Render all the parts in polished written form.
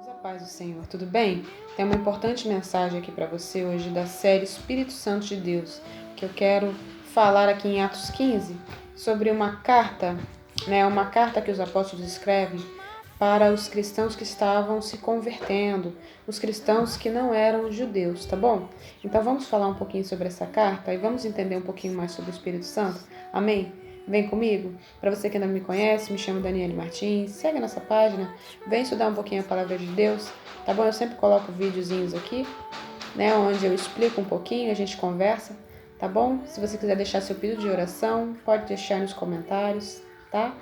A paz do Senhor, tudo bem? Tem uma importante mensagem aqui para você hoje da série Espírito Santo de Deus, que eu quero falar aqui em Atos 15 sobre uma carta que os apóstolos escrevem para os cristãos que estavam se convertendo, os cristãos que não eram judeus, tá bom? Então vamos falar um pouquinho sobre essa carta e vamos entender um pouquinho mais sobre o Espírito Santo, amém? Vem comigo. Para você que ainda não me conhece, me chamo Daniele Martins, segue a nossa página, vem estudar um pouquinho a palavra de Deus, tá bom? Eu sempre coloco videozinhos aqui, né, onde eu explico um pouquinho, a gente conversa, tá bom? Se você quiser deixar seu pedido de oração, pode deixar nos comentários, tá?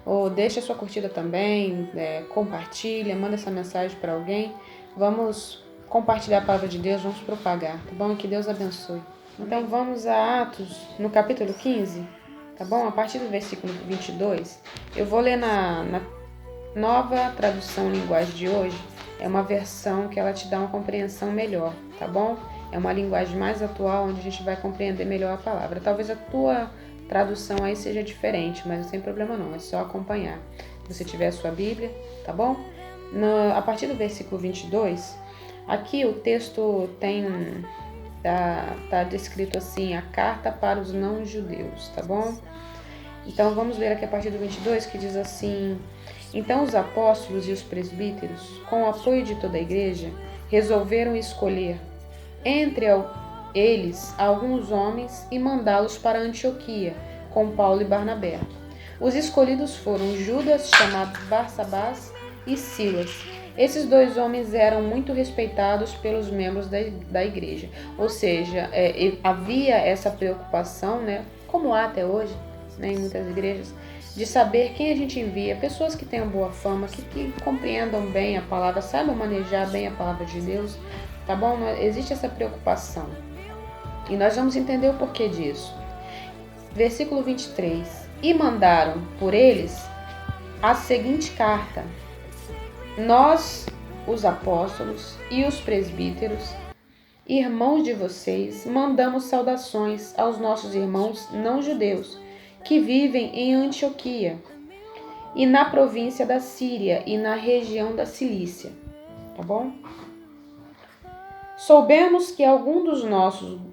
Ou deixa sua curtida também, compartilha, manda essa mensagem para alguém. Vamos compartilhar a palavra de Deus, vamos propagar, tá bom? Que Deus abençoe. Então vamos a Atos, no capítulo 15, tá bom? A partir do versículo 22, eu vou ler na nova tradução linguagem de hoje. É uma versão que ela te dá uma compreensão melhor, tá bom? É uma linguagem mais atual, onde a gente vai compreender melhor a palavra. Talvez a tua tradução aí seja diferente, mas não tem problema não, é só acompanhar. Se você tiver a sua Bíblia, tá bom? A partir do versículo 22, aqui o texto tá descrito assim, a carta para os não-judeus, tá bom? Então vamos ler aqui a partir do 22, que diz assim: Então os apóstolos e os presbíteros, com o apoio de toda a igreja, resolveram escolher entre eles alguns homens e mandá-los para Antioquia, com Paulo e Barnabé. Os escolhidos foram Judas, chamado Barsabás, e Silas. Esses dois homens eram muito respeitados pelos membros da igreja. Ou seja, havia essa preocupação, né, como há até hoje, né, em muitas igrejas, de saber quem a gente envia, pessoas que tenham boa fama, que compreendam bem a palavra, saibam manejar bem a palavra de Deus, tá bom? Existe essa preocupação. E nós vamos entender o porquê disso. Versículo 23. E mandaram por eles a seguinte carta: Nós, os apóstolos e os presbíteros, irmãos de vocês, mandamos saudações aos nossos irmãos não-judeus que vivem em Antioquia e na província da Síria e na região da Cilícia. Tá bom? Soubemos que alguns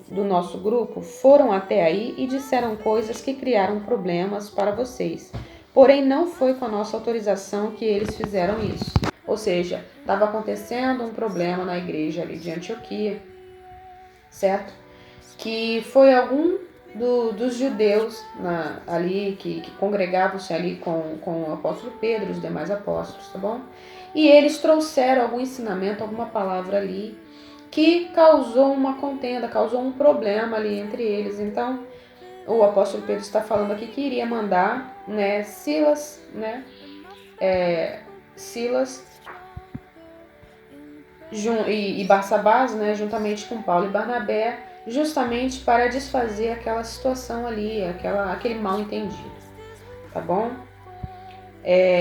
do nosso grupo foram até aí e disseram coisas que criaram problemas para vocês. Porém, não foi com a nossa autorização que eles fizeram isso. Ou seja, estava acontecendo um problema na igreja ali de Antioquia, certo? Que foi algum dos judeus ali que congregavam-se ali com o apóstolo Pedro e os demais apóstolos, tá bom? E eles trouxeram algum ensinamento, alguma palavra ali que causou uma contenda, causou um problema ali entre eles. Então, o apóstolo Pedro está falando aqui que iria mandar, né, Silas e Barsabás, né, juntamente com Paulo e Barnabé, justamente para desfazer aquela situação ali, aquele mal entendido, tá bom?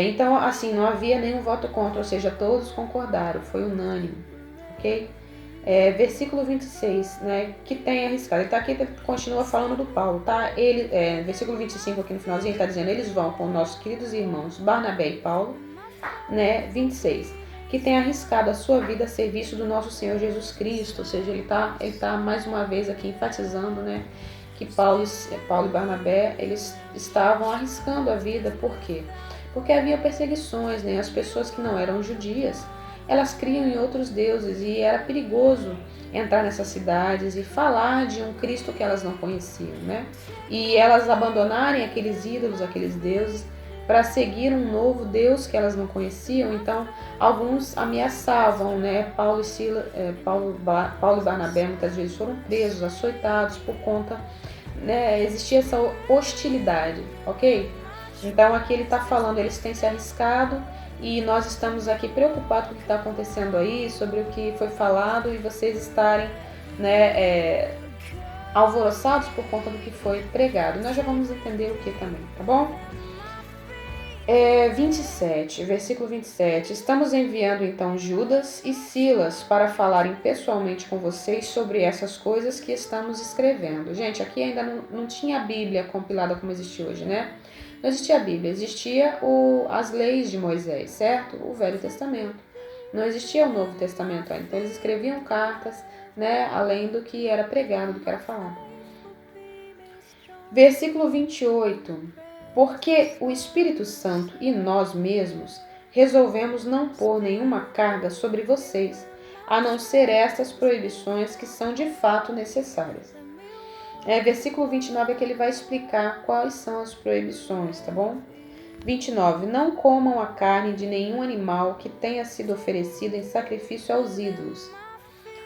Então, assim, não havia nenhum voto contra, ou seja, todos concordaram, foi unânime, ok? Versículo 26, né, que tem arriscado. Ele tá aqui, ele continua falando do Paulo, tá? Versículo 25 aqui no finalzinho, ele está dizendo: eles vão com nossos queridos irmãos Barnabé e Paulo, né? 26, que tem arriscado a sua vida a serviço do nosso Senhor Jesus Cristo. Ou seja, ele tá mais uma vez aqui enfatizando, né, que Paulo e Barnabé, eles estavam arriscando a vida. Por quê? Porque havia perseguições, né? As pessoas que não eram judias, elas criam em outros deuses e era perigoso entrar nessas cidades e falar de um Cristo que elas não conheciam, né? E elas abandonarem aqueles ídolos, aqueles deuses, para seguir um novo Deus que elas não conheciam. Então, alguns ameaçavam, né? Paulo e Barnabé muitas vezes foram presos, açoitados por conta, né? Existia essa hostilidade, ok? Então, aqui ele está falando, eles têm se arriscado. E nós estamos aqui preocupados com o que está acontecendo aí, sobre o que foi falado, e vocês estarem, né, alvoroçados por conta do que foi pregado. Nós já vamos entender o que também, tá bom? Versículo 27. Estamos enviando então Judas e Silas para falarem pessoalmente com vocês sobre essas coisas que estamos escrevendo. Gente, aqui ainda não tinha a Bíblia compilada como existe hoje, né? Não existia a Bíblia, existia as leis de Moisés, certo? O Velho Testamento. Não existia o Novo Testamento ainda. Então eles escreviam cartas, né? Além do que era pregado, do que era falado. Versículo 28. Porque o Espírito Santo e nós mesmos resolvemos não pôr nenhuma carga sobre vocês, a não ser estas proibições que são de fato necessárias. Versículo 29 é que ele vai explicar quais são as proibições, tá bom? 29. Não comam a carne de nenhum animal que tenha sido oferecido em sacrifício aos ídolos.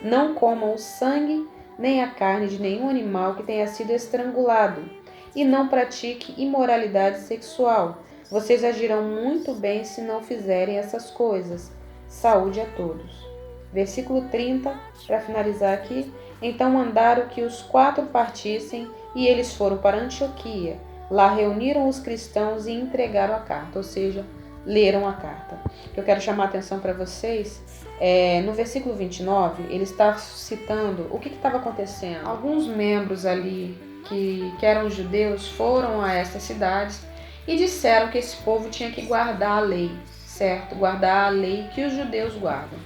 Não comam o sangue nem a carne de nenhum animal que tenha sido estrangulado. E não pratique imoralidade sexual. Vocês agirão muito bem se não fizerem essas coisas. Saúde a todos. Versículo 30, para finalizar aqui. Então mandaram que os 4 partissem e eles foram para Antioquia. Lá reuniram os cristãos e entregaram a carta, ou seja, leram a carta. O que eu quero chamar a atenção para vocês no versículo 29, ele está citando o que estava acontecendo. Alguns membros ali que eram judeus foram a essas cidades e disseram que esse povo tinha que guardar a lei, certo? Guardar a lei que os judeus guardam,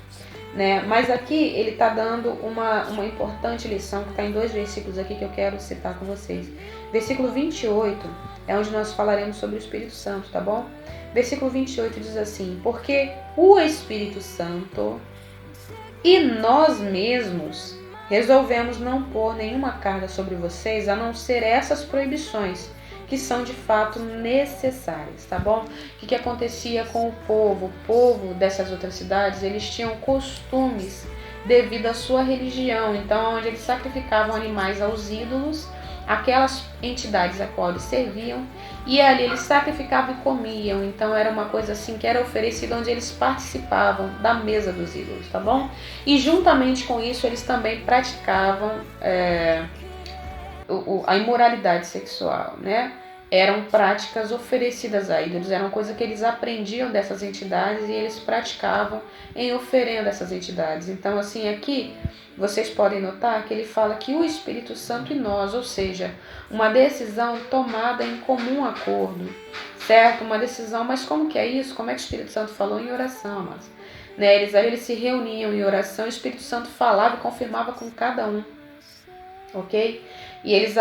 né? Mas aqui ele está dando uma importante lição que está em 2 versículos aqui que eu quero citar com vocês. Versículo 28 é onde nós falaremos sobre o Espírito Santo, tá bom? Versículo 28 diz assim: porque o Espírito Santo e nós mesmos resolvemos não pôr nenhuma carga sobre vocês, a não ser essas proibições, que são de fato necessárias, tá bom? O que acontecia com o povo? O povo dessas outras cidades, eles tinham costumes devido à sua religião, então onde eles sacrificavam animais aos ídolos, aquelas entidades a qual eles serviam, e ali eles sacrificavam e comiam, então era uma coisa assim que era oferecida onde eles participavam da mesa dos ídolos, tá bom? E juntamente com isso eles também praticavam a imoralidade sexual, né? Eram práticas oferecidas a ídolos, eram coisas que eles aprendiam dessas entidades e eles praticavam em oferenda a essas entidades. Então assim, aqui vocês podem notar que ele fala que o Espírito Santo e nós, ou seja, uma decisão tomada em comum acordo, certo? Uma decisão, mas como que é isso? Como é que o Espírito Santo falou? Em oração, mas, né? Eles se reuniam em oração, o Espírito Santo falava e confirmava com cada um, ok? E eles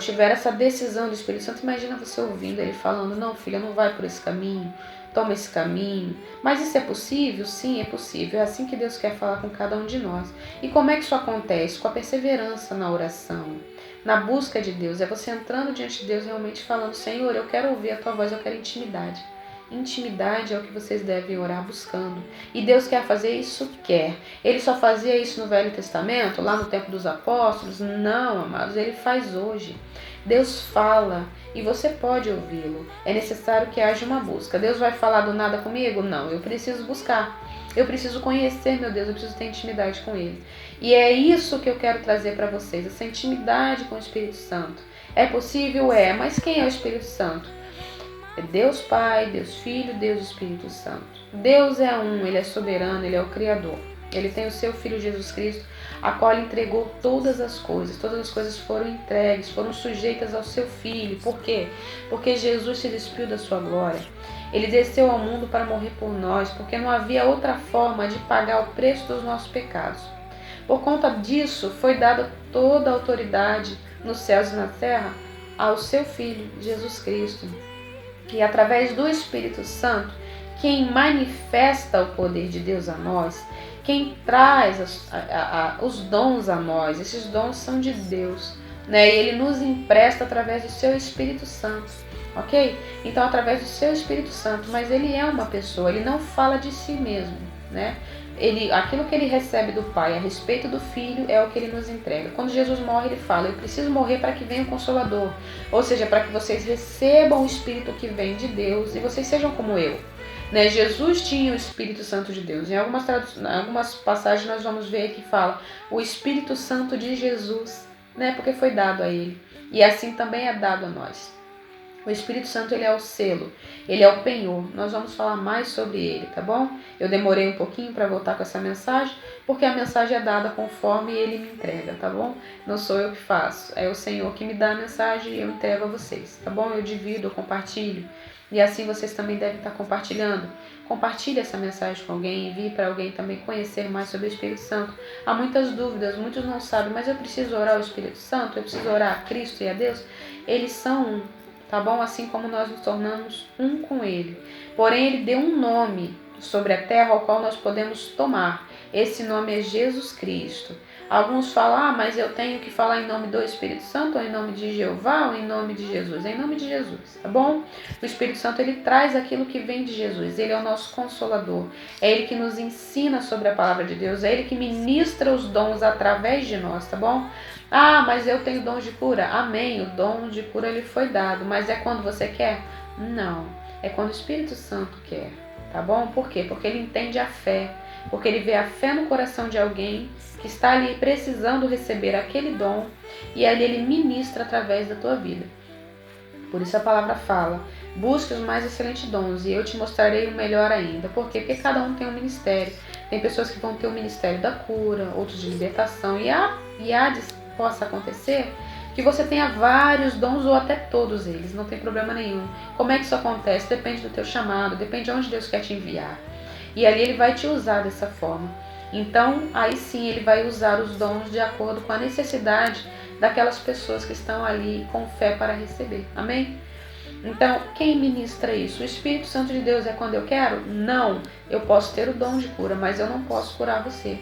tiveram essa decisão do Espírito Santo. Imagina você ouvindo ele falando: não, filha, não vai por esse caminho, toma esse caminho. Mas isso é possível? Sim, é possível. É assim que Deus quer falar com cada um de nós. E como é que isso acontece? Com a perseverança na oração, na busca de Deus. É você entrando diante de Deus realmente falando: Senhor, eu quero ouvir a tua voz, eu quero intimidade. Intimidade é o que vocês devem orar buscando. E Deus quer fazer isso? Quer. Ele só fazia isso no Velho Testamento, lá no tempo dos apóstolos? Não, amados, ele faz hoje. Deus fala e você pode ouvi-lo. É necessário que haja uma busca. Deus vai falar do nada comigo? Não, eu preciso buscar. Eu preciso conhecer meu Deus, eu preciso ter intimidade com Ele. E é isso que eu quero trazer para vocês, essa intimidade com o Espírito Santo. É possível? É, mas quem é o Espírito Santo? É Deus Pai, Deus Filho, Deus Espírito Santo. Deus é um, Ele é soberano, Ele é o Criador. Ele tem o seu Filho Jesus Cristo, a qual Ele entregou todas as coisas. Todas as coisas foram entregues, foram sujeitas ao seu Filho. Por quê? Porque Jesus se despiu da sua glória. Ele desceu ao mundo para morrer por nós, porque não havia outra forma de pagar o preço dos nossos pecados. Por conta disso, foi dada toda a autoridade nos céus e na terra ao seu Filho, Jesus Cristo. E através do Espírito Santo, quem manifesta o poder de Deus a nós, quem traz os dons a nós, esses dons são de Deus, né? E Ele nos empresta através do seu Espírito Santo, ok? Então, através do seu Espírito Santo, mas Ele é uma pessoa, Ele não fala de si mesmo, né? Aquilo que Ele recebe do Pai a respeito do Filho é o que Ele nos entrega. Quando Jesus morre, Ele fala: eu preciso morrer para que venha o Consolador, ou seja, para que vocês recebam o Espírito que vem de Deus e vocês sejam como eu, né? Jesus tinha o Espírito Santo de Deus. Em algumas passagens nós vamos ver que fala o Espírito Santo de Jesus, né? Porque foi dado a Ele, e assim também é dado a nós. O Espírito Santo, ele é o selo, ele é o penhor. Nós vamos falar mais sobre ele, tá bom? Eu demorei um pouquinho para voltar com essa mensagem, porque a mensagem é dada conforme ele me entrega, tá bom? Não sou eu que faço, é o Senhor que me dá a mensagem e eu entrego a vocês, tá bom? Eu divido, eu compartilho, e assim vocês também devem estar compartilhando. Compartilhe essa mensagem com alguém, envie para alguém também conhecer mais sobre o Espírito Santo. Há muitas dúvidas, muitos não sabem, mas eu preciso orar ao Espírito Santo, eu preciso orar a Cristo e a Deus. Eles são um, tá bom? Assim como nós nos tornamos um com Ele. Porém, Ele deu um nome sobre a terra ao qual nós podemos tomar. Esse nome é Jesus Cristo. Alguns falam, mas eu tenho que falar em nome do Espírito Santo, ou em nome de Jeová, ou em nome de Jesus. É em nome de Jesus, tá bom? O Espírito Santo, ele traz aquilo que vem de Jesus. Ele é o nosso consolador. É Ele que nos ensina sobre a palavra de Deus. É Ele que ministra os dons através de nós, tá bom? Mas eu tenho dom de cura. Amém, o dom de cura ele foi dado. Mas é quando você quer? Não. É quando o Espírito Santo quer, tá bom? Por quê? Porque ele entende a fé. Porque ele vê a fé no coração de alguém que está ali precisando receber aquele dom. E ali ele ministra através da tua vida. Por isso a palavra fala, busque os mais excelentes dons e eu te mostrarei o melhor ainda. Por quê? Porque cada um tem um ministério. Tem pessoas que vão ter o ministério da cura, outros de libertação. Possa acontecer que você tenha vários dons ou até todos eles, não tem problema nenhum. Como é que isso acontece? Depende do teu chamado, depende de onde Deus quer te enviar. E ali ele vai te usar dessa forma. Então, aí sim, ele vai usar os dons de acordo com a necessidade daquelas pessoas que estão ali com fé para receber. Amém? Então, quem ministra isso? O Espírito Santo de Deus é quando eu quero? Não. Eu posso ter o dom de cura, mas eu não posso curar você.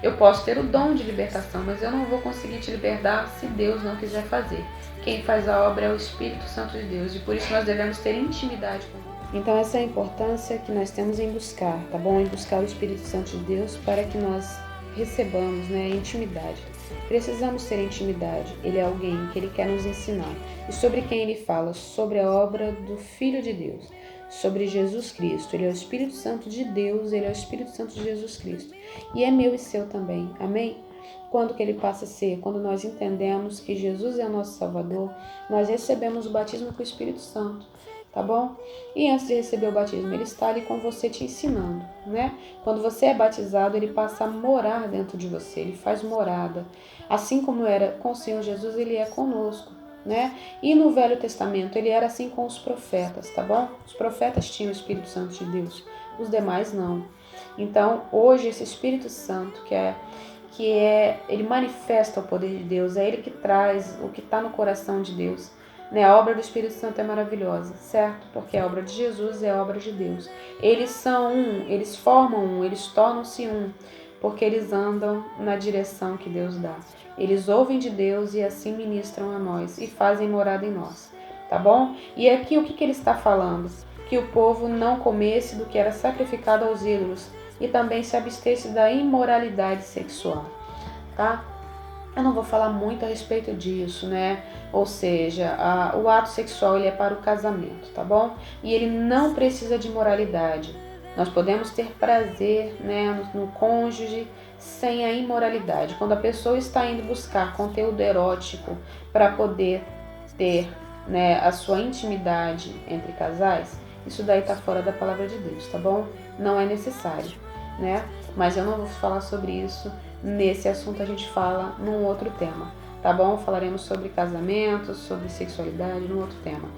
Eu posso ter o dom de libertação, mas eu não vou conseguir te libertar se Deus não quiser fazer. Quem faz a obra é o Espírito Santo de Deus e por isso nós devemos ter intimidade com Ele. Então essa é a importância que nós temos em buscar, tá bom? Em buscar o Espírito Santo de Deus para que nós recebamos, intimidade. Precisamos ter intimidade. Ele é alguém que Ele quer nos ensinar. E sobre quem Ele fala? Sobre a obra do Filho de Deus. Sobre Jesus Cristo. Ele é o Espírito Santo de Deus, Ele é o Espírito Santo de Jesus Cristo. E é meu e seu também. Amém? Quando que ele passa a ser? Quando nós entendemos que Jesus é o nosso Salvador, nós recebemos o batismo com o Espírito Santo. Tá bom? E antes de receber o batismo, ele está ali com você te ensinando, né? Quando você é batizado, ele passa a morar dentro de você, ele faz morada. Assim como era com o Senhor Jesus, ele é conosco, né? E no Velho Testamento, ele era assim com os profetas, tá bom? Os profetas tinham o Espírito Santo de Deus, os demais não. Então, hoje, esse Espírito Santo, ele manifesta o poder de Deus, é ele que traz o que está no coração de Deus. A obra do Espírito Santo é maravilhosa, certo? Porque a obra de Jesus é a obra de Deus. Eles são um, eles formam um, eles tornam-se um, porque eles andam na direção que Deus dá. Eles ouvem de Deus e assim ministram a nós e fazem morada em nós, tá bom? E aqui o que ele está falando? Que o povo não comesse do que era sacrificado aos ídolos e também se abstesse da imoralidade sexual, tá? Eu não vou falar muito a respeito disso, né? Ou seja, o ato sexual ele é para o casamento, tá bom? E ele não precisa de moralidade. Nós podemos ter prazer, no cônjuge sem a imoralidade. Quando a pessoa está indo buscar conteúdo erótico para poder ter, a sua intimidade entre casais, isso daí está fora da palavra de Deus, tá bom? Não é necessário, né? Mas eu não vou falar sobre isso. Nesse assunto a gente fala num outro tema, tá bom? Falaremos sobre casamento, sobre sexualidade, num outro tema.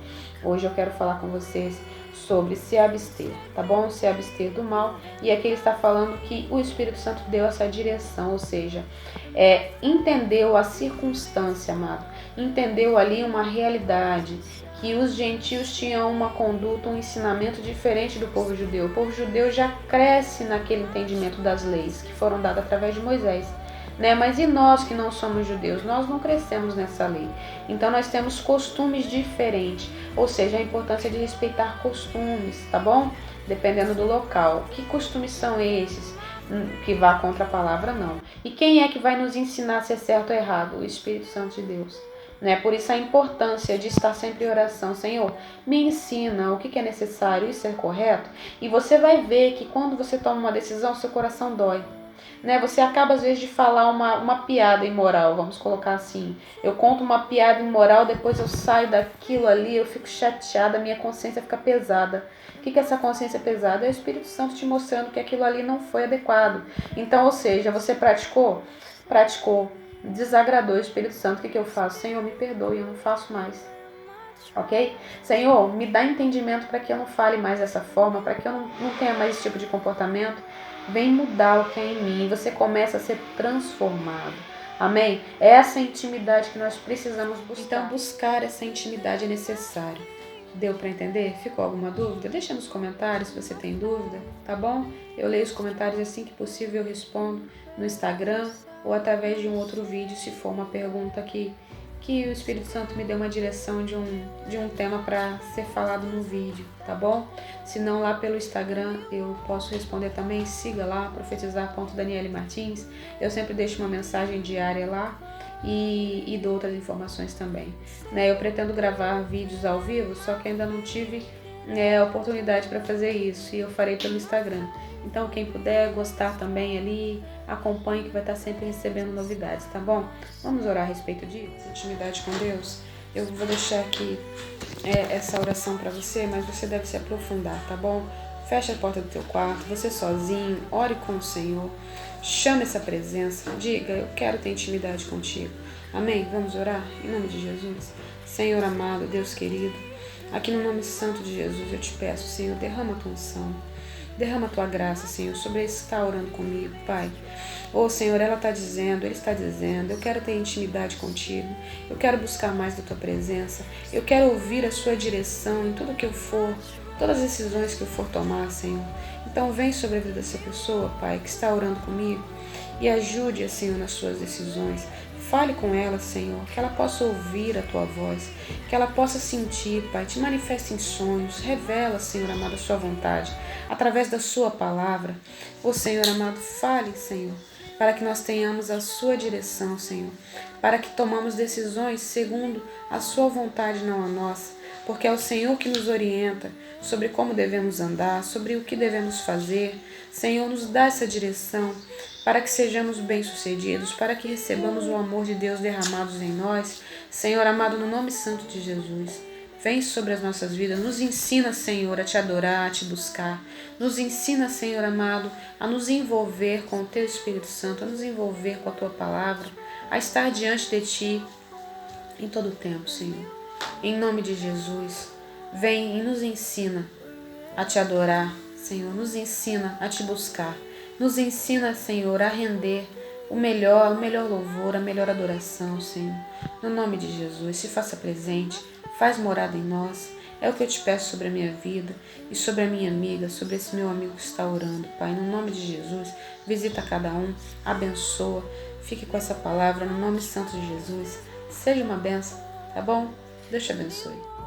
Hoje eu quero falar com vocês sobre se abster, tá bom? Se abster do mal. E aqui ele está falando que o Espírito Santo deu essa direção, ou seja, entendeu a circunstância, amado. Entendeu ali uma realidade, que os gentios tinham uma conduta, um ensinamento diferente do povo judeu. O povo judeu já cresce naquele entendimento das leis que foram dadas através de Moisés, Mas e nós que não somos judeus? Nós não crescemos nessa lei. Então nós temos costumes diferentes, ou seja, a importância de respeitar costumes, tá bom? Dependendo do local. Que costumes são esses? Que vá contra a palavra, não. E quem é que vai nos ensinar se é certo ou errado? O Espírito Santo de Deus. Por isso a importância de estar sempre em oração. Senhor, me ensina o que é necessário, isso é correto. E você vai ver que quando você toma uma decisão, seu coração dói. né? Você acaba às vezes de falar uma piada imoral, vamos colocar assim. Eu conto uma piada imoral, depois eu saio daquilo ali, eu fico chateada, minha consciência fica pesada. O que é essa consciência pesada? É o Espírito Santo te mostrando que aquilo ali não foi adequado. Então, ou seja, você praticou, desagradou o Espírito Santo. O que eu faço? Senhor, me perdoe, eu não faço mais. Ok? Senhor, me dá entendimento para que eu não fale mais dessa forma, para que eu não tenha mais esse tipo de comportamento. Vem mudar o que é em mim e você começa a ser transformado. Amém? É essa intimidade que nós precisamos buscar. Então, buscar essa intimidade é necessário. Deu para entender? Ficou alguma dúvida? Deixa nos comentários se você tem dúvida, tá bom? Eu leio os comentários assim que possível, eu respondo no Instagram ou através de um outro vídeo, se for uma pergunta que o Espírito Santo me deu uma direção de um tema para ser falado no vídeo, tá bom? Se não, lá pelo Instagram eu posso responder também. Siga lá, profetizar.daniele Martins. Eu sempre deixo uma mensagem diária lá e dou outras informações também, né? Eu pretendo gravar vídeos ao vivo, só que ainda não tive a oportunidade para fazer isso, e eu farei pelo Instagram. Então, quem puder gostar também ali, acompanhe, que vai estar sempre recebendo novidades, tá bom? Vamos orar a respeito disso, intimidade com Deus. Eu vou deixar aqui essa oração para você, mas você deve se aprofundar, tá bom? Feche a porta do teu quarto, você sozinho, ore com o Senhor, chame essa presença, diga, eu quero ter intimidade contigo. Amém? Vamos orar? Em nome de Jesus. Senhor amado, Deus querido, aqui no nome santo de Jesus eu te peço, Senhor, derrama a tua unção. Derrama a tua graça, Senhor, sobre esse que está orando comigo, Pai. Ô, Senhor, ela está dizendo, ele está dizendo, eu quero ter intimidade contigo, eu quero buscar mais da tua presença, eu quero ouvir a sua direção em tudo que eu for, todas as decisões que eu for tomar, Senhor. Então vem sobre a vida dessa pessoa, Pai, que está orando comigo, e ajude-a, Senhor, nas suas decisões. Fale com ela, Senhor, que ela possa ouvir a tua voz, que ela possa sentir, Pai, te manifeste em sonhos, revela, Senhor amado, a sua vontade, através da sua palavra. Ô Senhor amado, fale, Senhor, para que nós tenhamos a sua direção, Senhor, para que tomamos decisões segundo a sua vontade, não a nossa, porque é o Senhor que nos orienta sobre como devemos andar, sobre o que devemos fazer. Senhor, nos dá essa direção para que sejamos bem-sucedidos, para que recebamos o amor de Deus derramados em nós. Senhor amado, no nome santo de Jesus, vem sobre as nossas vidas, nos ensina, Senhor, a te adorar, a te buscar. Nos ensina, Senhor amado, a nos envolver com o teu Espírito Santo, a nos envolver com a tua palavra, a estar diante de ti em todo o tempo, Senhor. Em nome de Jesus, vem e nos ensina a te adorar, Senhor, nos ensina a te buscar, nos ensina, Senhor, a render o melhor louvor, a melhor adoração, Senhor. No nome de Jesus, se faça presente, faz morada em nós. É o que eu te peço sobre a minha vida e sobre a minha amiga, sobre esse meu amigo que está orando, Pai. No nome de Jesus, visita cada um, abençoa, fique com essa palavra, no nome santo de Jesus. Seja uma bênção, tá bom? Deus te abençoe.